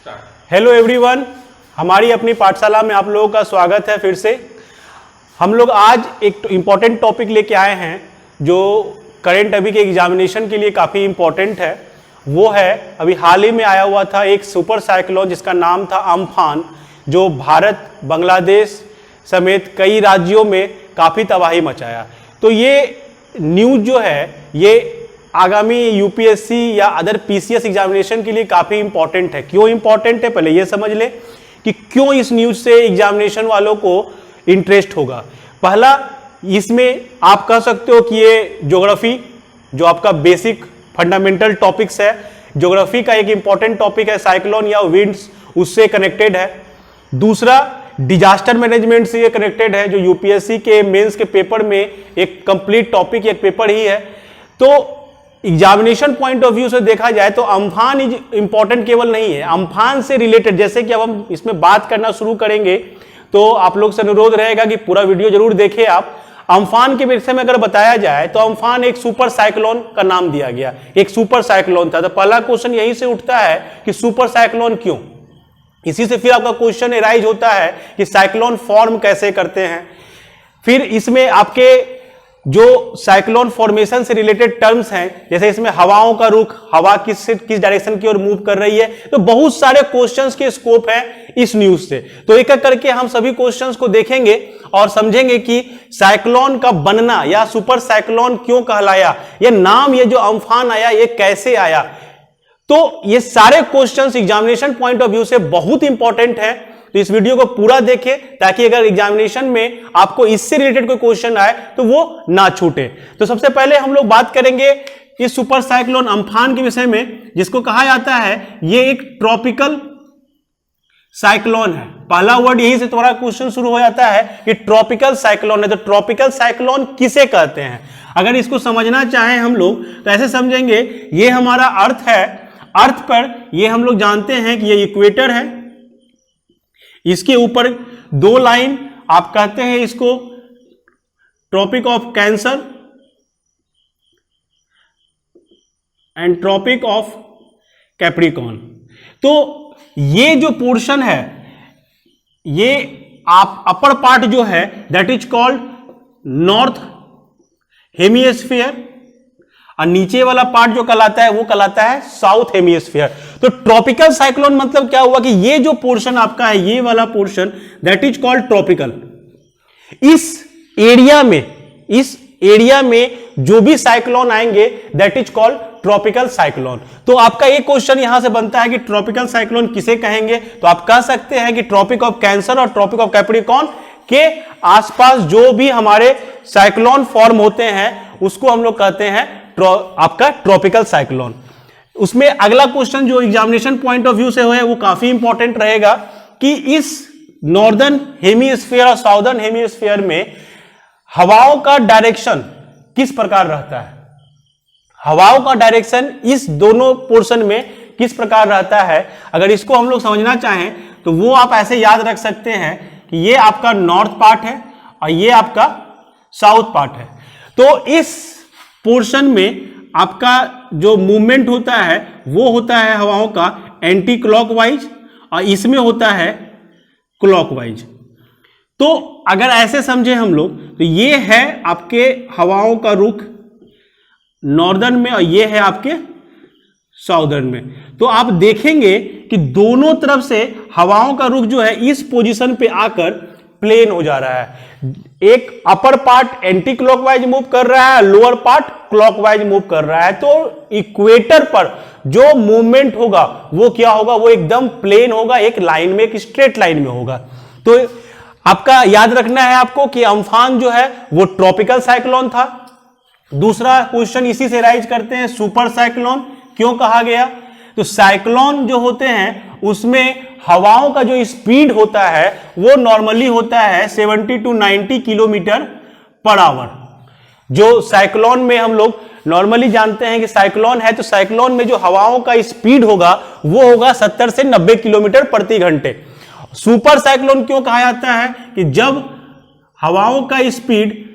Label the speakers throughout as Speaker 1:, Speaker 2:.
Speaker 1: Hello everyone, हमारी अपनी पाठशाला में आप लोगों का स्वागत है। फिर से हम लोग आज एक इम्पॉर्टेंट टॉपिक लेके आए हैं जो करंट अभी के एग्जामिनेशन के लिए काफ़ी इम्पॉर्टेंट है। वो है अभी हाल ही में आया हुआ था एक सुपर साइक्लोन जिसका नाम था अम्फान, जो भारत, बांग्लादेश समेत कई राज्यों में काफ़ी तबाही मचाया। तो ये न्यूज़ जो है ये आगामी यूपीएससी या अदर पीसीएस एग्जामिनेशन के लिए काफ़ी इंपॉर्टेंट है। क्यों इंपॉर्टेंट है, पहले ये समझ लें कि क्यों इस न्यूज़ से एग्जामिनेशन वालों को इंटरेस्ट होगा। पहला, इसमें आप कह सकते हो कि ये ज्योग्राफी जो आपका बेसिक फंडामेंटल टॉपिक्स है, ज्योग्राफी का एक इंपॉर्टेंट टॉपिक है, साइक्लोन या विंड्स उससे कनेक्टेड है। दूसरा, डिजास्टर मैनेजमेंट से ये कनेक्टेड है, जो यूपीएससी के मेंस के पेपर में एक कंप्लीट टॉपिक, एक पेपर ही है। तो एग्जामिनेशन पॉइंट ऑफ व्यू से देखा जाए तो अम्फान इंपॉर्टेंट केवल नहीं है, अम्फान से रिलेटेड जैसे कि अब हम इसमें बात करना शुरू करेंगे तो आप लोग से अनुरोध रहेगा कि पूरा वीडियो जरूर देखें। आप अम्फान के विषय में अगर बताया जाए तो अम्फान एक सुपर साइक्लोन का नाम दिया गया, एक सुपर साइक्लोन था। तो पहला क्वेश्चन यहीं से उठता है कि सुपर साइक्लोन क्यों। इसी से फिर आपका क्वेश्चन एराइज होता है कि साइक्लोन फॉर्म कैसे करते हैं। फिर इसमें आपके जो साइक्लोन फॉर्मेशन से रिलेटेड टर्म्स हैं, जैसे इसमें हवाओं का रुख, हवा किस डायरेक्शन की ओर मूव कर रही है, तो बहुत सारे क्वेश्चंस के स्कोप है इस न्यूज से। तो एक एक करके हम सभी क्वेश्चंस को देखेंगे और समझेंगे कि साइक्लोन का बनना या सुपर साइक्लोन क्यों कहलाया, ये नाम, ये जो अम्फान आया, ये कैसे आया। तो ये सारे questions examination point of view से बहुत इंपॉर्टेंट है। तो इस वीडियो को पूरा देखें ताकि अगर एग्जामिनेशन में आपको इससे रिलेटेड कोई क्वेश्चन आए तो वो ना छूटे। तो सबसे पहले हम लोग बात करेंगे इस सुपर साइक्लोन अम्फान के विषय में, जिसको कहा जाता है ये एक ट्रॉपिकल साइक्लोन है। पहला वर्ड यही से तुम्हारा क्वेश्चन शुरू हो जाता है कि ट्रॉपिकल साइक्लोन है। तो ट्रॉपिकल साइक्लोन किसे कहते हैं, अगर इसको समझना चाहें हम लोग तो ऐसे समझेंगे, ये हमारा अर्थ है, अर्थ पर ये हम लोग जानते हैं कि ये इक्वेटर है, इसके ऊपर दो लाइन आप कहते हैं इसको Tropic of Cancer and Tropic of Capricorn. तो ये जो पोर्शन है, ये आप अपर पार्ट जो है that is called north hemisphere, और नीचे वाला पार्ट जो कहलाता है वो कहलाता है साउथ हेमिस्फीयर। तो ट्रॉपिकल साइक्लोन मतलब क्या हुआ कि ये जो पोर्शन आपका है, ये वाला portion that is called tropical. इस एरिया में जो भी साइक्लोन आएंगे that is called tropical cyclone. तो आपका एक क्वेश्चन यहां से बनता है कि ट्रॉपिकल साइक्लोन किसे कहेंगे। तो आप कह सकते हैं कि ट्रॉपिक ऑफ कैंसर और ट्रॉपिक ऑफ कैप्रिकॉर्न के आसपास जो भी हमारे साइक्लोन फॉर्म होते हैं उसको हम लोग कहते हैं आपका ट्रॉपिकल साइक्लोन। उसमें अगला क्वेश्चन जो एग्जामिनेशन पॉइंट ऑफ व्यू से है वो काफी इंपॉर्टेंट रहेगा कि इस नॉर्दर्न हेमिस्फीयर और साउदर्न हेमिस्फीयर में हवाओं का डायरेक्शन किस प्रकार रहता है। हवाओं का डायरेक्शन इस दोनों पोर्शन में किस प्रकार रहता है, अगर इसको हम लोग समझना चाहें तो वो आप ऐसे याद रख सकते हैं कि ये आपका नॉर्थ पार्ट है और ये आपका साउथ पार्ट है। तो इस पोर्शन में आपका जो मूवमेंट होता है वो होता है हवाओं का एंटी क्लॉकवाइज और इसमें होता है क्लॉकवाइज। तो अगर ऐसे समझे हम लोग तो ये है आपके हवाओं का रुख नॉर्दर्न में और ये है आपके साउदर्न में। तो आप देखेंगे कि दोनों तरफ से हवाओं का रुख जो है इस पोजीशन पे आकर प्लेन हो जा रहा है। एक upper part anti clockwise move कर रहा है, लोअर पार्ट क्लॉकवाइज मूव कर रहा है। तो इक्वेटर पर जो मूवमेंट होगा वो क्या होगा, वो एकदम प्लेन होगा, एक लाइन में, एक स्ट्रेट लाइन में होगा। तो आपका याद रखना है आपको कि अम्फान जो है वो ट्रॉपिकल साइक्लोन था। दूसरा क्वेश्चन इसी से राइज करते हैं, सुपर साइक्लोन क्यों कहा गया। तो साइक्लोन जो होते हैं उसमें हवाओं का जो स्पीड होता है वो नॉर्मली होता है 70 to 90 किलोमीटर पर आवर। जो साइक्लोन में हम लोग नॉर्मली जानते हैं कि साइक्लोन है, तो साइक्लोन में जो हवाओं का स्पीड होगा वो होगा 70 से 90 किलोमीटर प्रति घंटे। सुपर साइक्लोन क्यों कहा जाता है कि जब हवाओं का स्पीड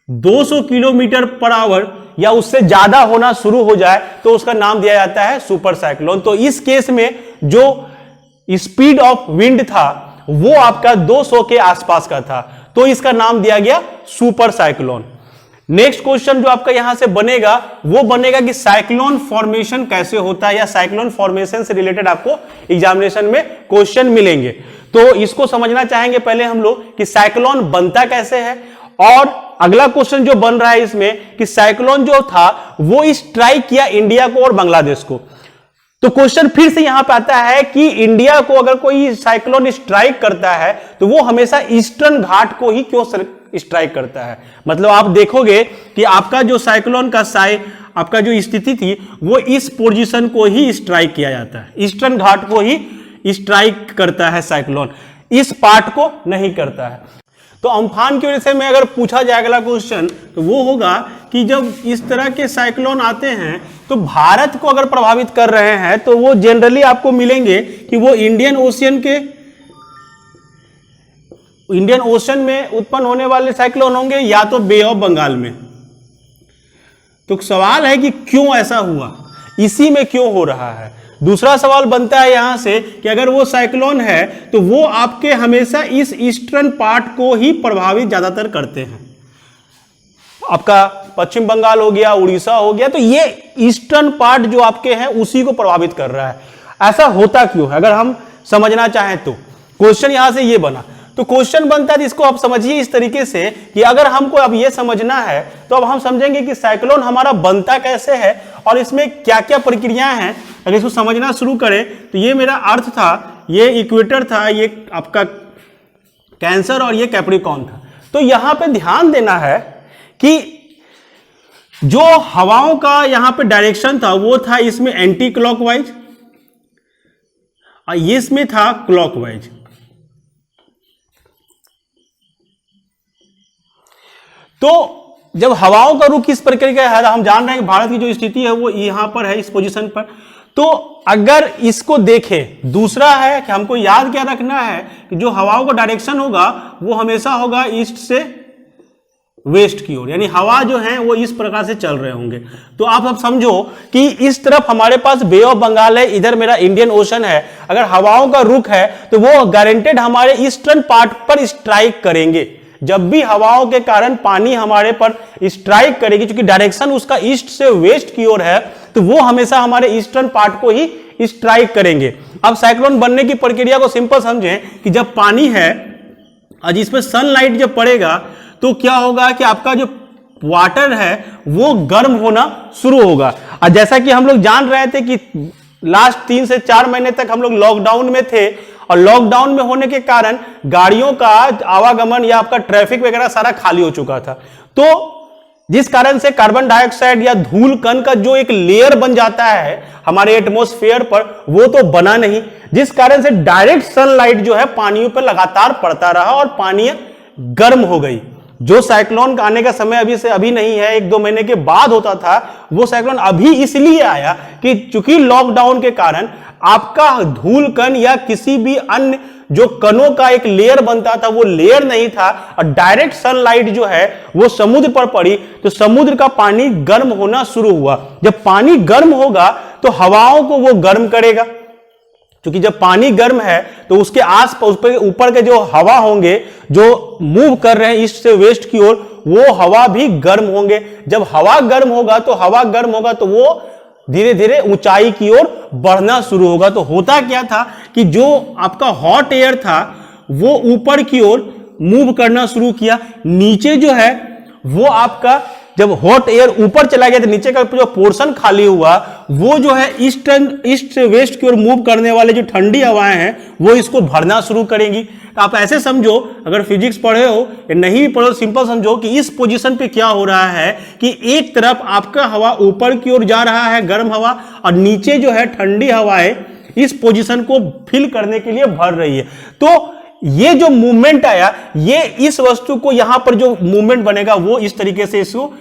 Speaker 1: 200 किलोमीटर पर आवर या उससे ज्यादा होना शुरू हो जाए तो उसका नाम दिया जाता है सुपर साइक्लोन। तो इस केस में जो स्पीड ऑफ विंड था वो आपका 200 के आसपास का था, तो इसका नाम दिया गया सुपर साइक्लोन। नेक्स्ट क्वेश्चन जो आपका यहां से बनेगा वो बनेगा कि साइक्लोन फॉर्मेशन कैसे होता है, या साइक्लोन फॉर्मेशन से रिलेटेड आपको एग्जामिनेशन में क्वेश्चन मिलेंगे। तो इसको समझना चाहेंगे पहले हम लोग कि साइक्लोन बनता कैसे है, और अगला क्वेश्चन जो बन रहा है इसमें कि साइक्लोन जो था वो स्ट्राइक किया इंडिया को और बांग्लादेश को। तो क्वेश्चन फिर से यहां पे आता है कि इंडिया को अगर कोई साइक्लोन स्ट्राइक करता है तो वो हमेशा ईस्टर्न घाट को ही क्यों स्ट्राइक करता है। मतलब आप देखोगे कि आपका जो साइक्लोन का आपका जो स्थिति थी वो इस पोजीशन को ही स्ट्राइक किया जाता है, ईस्टर्न घाट को ही स्ट्राइक करता है साइक्लोन, इस पार्ट को नहीं करता है। तो अम्फान की वजह से मैं अगर पूछा जाए अगला क्वेश्चन तो वो होगा कि जब इस तरह के साइक्लोन आते हैं तो भारत को अगर प्रभावित कर रहे हैं तो वो जनरली आपको मिलेंगे कि वो इंडियन ओशन में उत्पन्न होने वाले साइक्लोन होंगे या तो बे ऑफ बंगाल में। तो सवाल है कि क्यों ऐसा हुआ, इसी में क्यों हो रहा है। दूसरा सवाल बनता है यहां से कि अगर वो साइक्लोन है तो वो आपके हमेशा इस ईस्टर्न पार्ट को ही प्रभावित ज्यादातर करते हैं। आपका पश्चिम बंगाल हो गया, उड़ीसा हो गया, तो ये ईस्टर्न पार्ट जो आपके हैं उसी को प्रभावित कर रहा है। ऐसा होता क्यों है अगर हम समझना चाहें तो क्वेश्चन यहां से ये बना। तो क्वेश्चन बनता है, इसको आप समझिए इस तरीके से कि अगर हमको अब ये समझना है तो अब हम समझेंगे कि साइक्लोन हमारा बनता कैसे है और इसमें क्या क्या प्रक्रियाएं हैं। अगर इसको समझना शुरू करें तो ये मेरा अर्थ था, ये इक्वेटर था, ये आपका कैंसर और ये कैप्रिकॉर्न था। तो यहां पे ध्यान देना है कि जो हवाओं का यहां पे डायरेक्शन था वो था इसमें एंटी क्लॉकवाइज और ये इसमें था क्लॉकवाइज। तो जब हवाओं का रुख इस प्रकार का है, हम जान रहे हैं कि भारत की जो स्थिति है वो यहां पर है, इस पोजीशन पर। तो अगर इसको देखें, दूसरा है कि हमको याद क्या रखना है कि जो हवाओं का डायरेक्शन होगा वो हमेशा होगा ईस्ट से वेस्ट की ओर, यानी हवा जो है वो इस प्रकार से चल रहे होंगे। तो आप अब समझो कि इस तरफ हमारे पास बे ऑफ बंगाल है, इधर मेरा इंडियन ओशन है। अगर हवाओं का रुख है तो वो गारंटेड हमारे ईस्टर्न पार्ट पर स्ट्राइक करेंगे। जब भी हवाओं के कारण पानी हमारे पर स्ट्राइक करेगी, क्योंकि डायरेक्शन उसका ईस्ट से वेस्ट की ओर है, तो वो हमेशा हमारे ईस्टर्न पार्ट को ही स्ट्राइक करेंगे। अब साइक्लोन बनने की प्रक्रिया को सिंपल समझें कि जब पानी है और जिसमें सनलाइट जब पड़ेगा तो क्या होगा कि आपका जो वाटर है वो गर्म होना शुरू होगा। और जैसा कि हम लोग जान रहे थे कि लास्ट 3 से 4 महीने तक हम लोग लॉकडाउन में थे, और लॉकडाउन में होने के कारण गाड़ियों का आवागमन या आपका ट्रैफिक वगैरह सारा खाली हो चुका था। तो जिस कारण से कार्बन डाइऑक्साइड या धूल कण का जो एक लेयर बन जाता है हमारे एटमॉस्फेयर पर, वो तो बना नहीं, जिस कारण से डायरेक्ट सनलाइट जो है पानियों पर लगातार पड़ता रहा और पानी गर्म हो गई। जो साइक्लोन आने का समय अभी से अभी नहीं है, 1-2 महीने के बाद होता था, वो साइक्लोन अभी इसलिए आया कि चूंकि लॉकडाउन के कारण आपका धूल कण या किसी भी अन्य जो कणों का एक लेयर बनता था वो लेयर नहीं था, और डायरेक्ट सनलाइट जो है वो समुद्र पर पड़ी, तो समुद्र का पानी गर्म होना शुरू हुआ। जब पानी गर्म होगा तो हवाओं को वो गर्म करेगा, क्योंकि जब पानी गर्म है तो उसके आसपास ऊपर के जो हवा होंगे जो मूव कर रहे हैं ईस्ट से वेस्ट की ओर, वो हवा भी गर्म होंगे। जब हवा गर्म होगा तो वो धीरे धीरे ऊंचाई की ओर बढ़ना शुरू होगा। तो होता क्या था कि जो आपका हॉट एयर था वो ऊपर की ओर मूव करना शुरू किया। नीचे जो है वो आपका जब हॉट एयर ऊपर चला गया तो नीचे का जो पोर्शन खाली हुआ वो जो है ईस्ट से वेस्ट की ओर मूव करने वाले जो ठंडी हवाएं हैं वो इसको भरना शुरू करेंगी। तो आप ऐसे समझो, अगर फिजिक्स पढ़े हो या नहीं पढ़े हो, सिंपल समझो कि इस पोजीशन पे क्या हो रहा है कि एक तरफ आपका हवा ऊपर की ओर जा रहा है गर्म हवा, और नीचे जो है ठंडी हवाएं इस पोजीशन को फिल करने के लिए भर रही है। तो ये जो मूवमेंट आया, ये इस वस्तु को यहां पर जो मूवमेंट बनेगा वो इस तरीके से इसको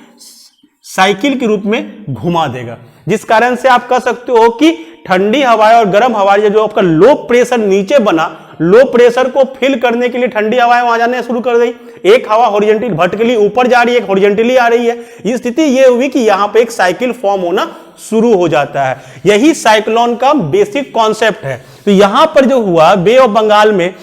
Speaker 1: साइकिल के रूप में घुमा देगा, जिस कारण से आप कह सकते हो कि ठंडी हवाएं और गर्म हवाएं जो आपका लो प्रेशर नीचे बना, लो प्रेशर को फिल करने के लिए ठंडी हवाएं वहां जाने शुरू कर दी। एक हवा हॉरिजॉन्टली वर्टिकली ऊपर जा रही है, एक हॉरिजॉन्टली आ रही है। ये स्थिति ये हुई कि यहां पे एक साइकिल फॉर्म होना शुरू हो जाता है। यही साइक्लोन का बेसिक कॉन्सेप्ट है। तो यहां पर जो हुआ, बे ऑफ बंगाल में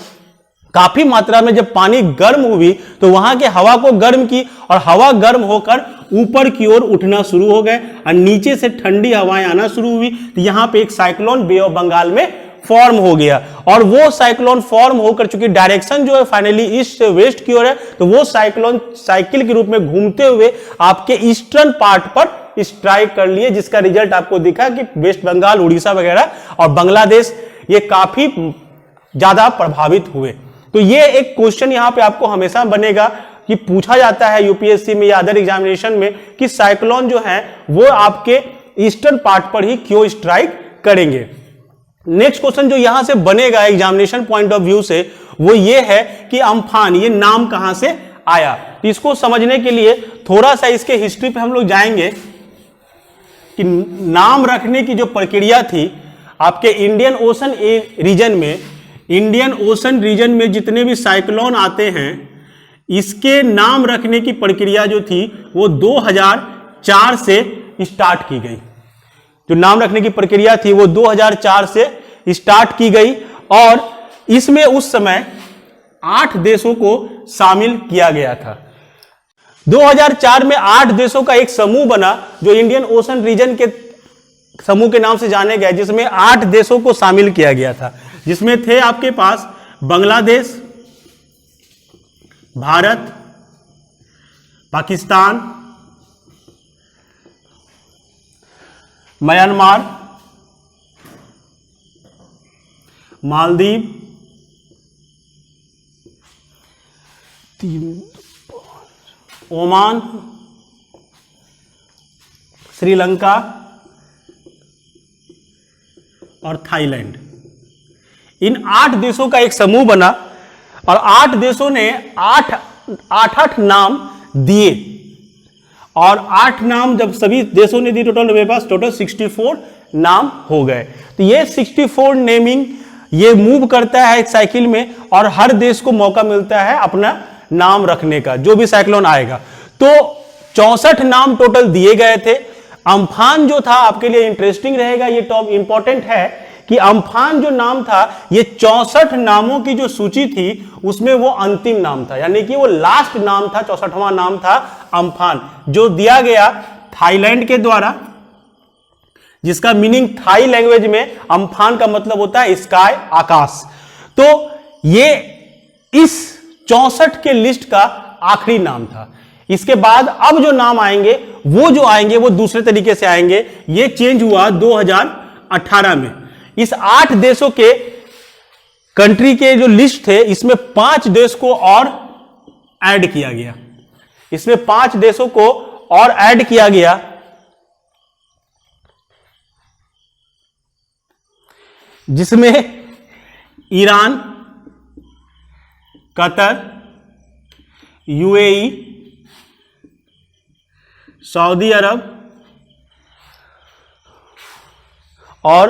Speaker 1: काफी मात्रा में जब पानी गर्म हुई तो वहां के हवा को गर्म की और हवा गर्म होकर ऊपर की ओर उठना शुरू हो गए और नीचे से ठंडी हवाएं आना शुरू हुई। तो यहां पे एक साइक्लोन बे ऑफ बंगाल में फॉर्म हो गया और वो साइक्लोन फॉर्म होकर, चूंकि डायरेक्शन जो है फाइनली ईस्ट से वेस्ट की ओर है, तो वो साइक्लोन साइकिल के रूप में घूमते हुए आपके ईस्टर्न पार्ट पर स्ट्राइक कर लिए, जिसका रिजल्ट आपको दिखा कि वेस्ट बंगाल, उड़ीसा वगैरह और बांग्लादेश ये काफी ज्यादा प्रभावित हुए। तो ये एक क्वेश्चन यहां पे आपको हमेशा बनेगा कि पूछा जाता है यूपीएससी में या अदर एग्जामिनेशन में कि साइक्लोन जो है वो आपके ईस्टर्न पार्ट पर ही क्यों स्ट्राइक करेंगे। नेक्स्ट क्वेश्चन जो यहां से बनेगा एग्जामिनेशन पॉइंट ऑफ व्यू से वो ये है कि अम्फान, ये नाम कहां से आया। इसको समझने के लिए थोड़ा सा इसके हिस्ट्री पे हम लोग जाएंगे कि नाम रखने की जो प्रक्रिया थी आपके इंडियन ओशन रीजन में जितने भी साइक्लोन आते हैं, इसके नाम रखने की प्रक्रिया जो थी वो 2004 से स्टार्ट की गई। जो नाम रखने की प्रक्रिया थी वो 2004 से स्टार्ट की गई और इसमें उस समय 8 देशों को शामिल किया गया था। 2004 में 8 देशों का एक समूह बना जो इंडियन ओशन रीजन के समूह के नाम से जाने गए, जिसमें 8 देशों को शामिल किया गया था, जिसमें थे आपके पास बांग्लादेश, भारत, पाकिस्तान, म्यांमार, मालदीव, ओमान, श्रीलंका और थाईलैंड। इन 8 देशों का एक समूह बना और 8 देशों ने 8 नाम दिए और 8 नाम जब सभी देशों ने दी, टोटल मेरे पास टोटल 64 नाम हो गए। तो ये 64 नेमिंग ये मूव करता है एक साइकिल में और हर देश को मौका मिलता है अपना नाम रखने का, जो भी साइक्लोन आएगा। तो 64 नाम टोटल दिए गए थे। अम्फान जो था आपके लिए इंटरेस्टिंग रहेगा, ये टॉप इंपॉर्टेंट है कि अम्फान जो नाम था ये 64 नामों की जो सूची थी उसमें वो अंतिम नाम था, यानी कि वो लास्ट नाम था, 64वां नाम था अम्फान, जो दिया गया थाईलैंड के द्वारा, जिसका मीनिंग थाई लैंग्वेज में अम्फान का मतलब होता है स्काई, आकाश। तो ये इस 64 के लिस्ट का आखिरी नाम था। इसके बाद अब जो नाम आएंगे वो दूसरे तरीके से आएंगे। ये चेंज हुआ 2018 में। इस 8 देशों के कंट्री के जो लिस्ट थे इसमें 5 देश को और ऐड किया गया। इसमें 5 देशों को और ऐड किया गया, जिसमें ईरान, कतर, यूएई, सऊदी अरब और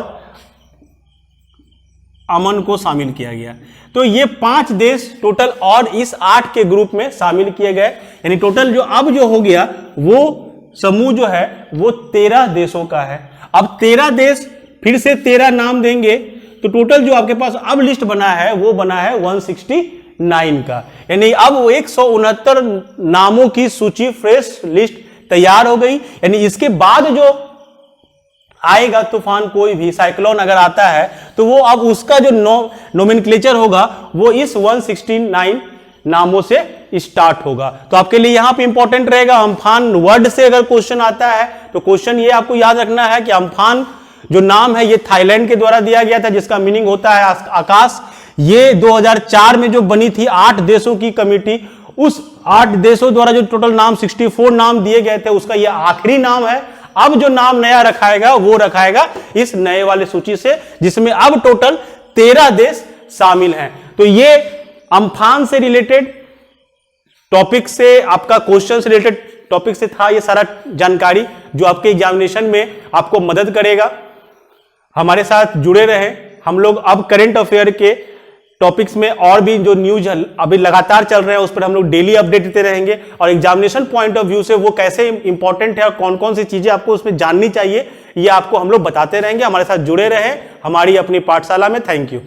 Speaker 1: अमन को शामिल किया गया। तो ये 5 देश टोटल और इस 8 के ग्रुप में शामिल किए गए, यानी टोटल जो अब जो हो गया वो समूह जो है वो 13 देशों का है। अब 13 देश फिर से 13 नाम देंगे तो टोटल जो आपके पास अब लिस्ट बना है वो बना है 169 का, यानी अब वो 169 नामों की सूची, फ्रेश लिस्ट तैयार हो गई। यानी इसके बाद जो आएगा तूफान, कोई भी साइक्लोन अगर आता है तो वो अब उसका जो नोमेनक्लेचर होगा वो इस 169 नामों से स्टार्ट होगा। तो आपके लिए यहां पे इंपॉर्टेंट रहेगा, अम्फान वर्ड से अगर क्वेश्चन आता है तो क्वेश्चन ये आपको याद रखना है कि अम्फान जो नाम है ये थाईलैंड के द्वारा दिया गया था, जिसका मीनिंग होता है आकाश। ये 2004 में जो बनी थी 8 देशों की कमिटी, उस 8 देशों द्वारा जो टोटल नाम 64 नाम दिए गए थे उसका ये आखिरी नाम है। अब जो नाम नया रखाएगा वो रखाएगा इस नए वाले सूची से, जिसमें अब टोटल 13 देश शामिल हैं। तो ये अम्फान से रिलेटेड टॉपिक से, आपका क्वेश्चन से रिलेटेड टॉपिक से था ये सारा जानकारी, जो आपके एग्जामिनेशन में आपको मदद करेगा। हमारे साथ जुड़े रहें। हम लोग अब करंट अफेयर के टॉपिक्स में और भी जो न्यूज अभी लगातार चल रहे हैं उस पर हम लोग डेली अपडेट देते रहेंगे, और एग्जामिनेशन पॉइंट ऑफ व्यू से वो कैसे इंपॉर्टेंट है और कौन कौन सी चीजें आपको उसमें जाननी चाहिए ये आपको हम लोग बताते रहेंगे। हमारे साथ जुड़े रहे हमारी अपनी पाठशाला में। Thank you.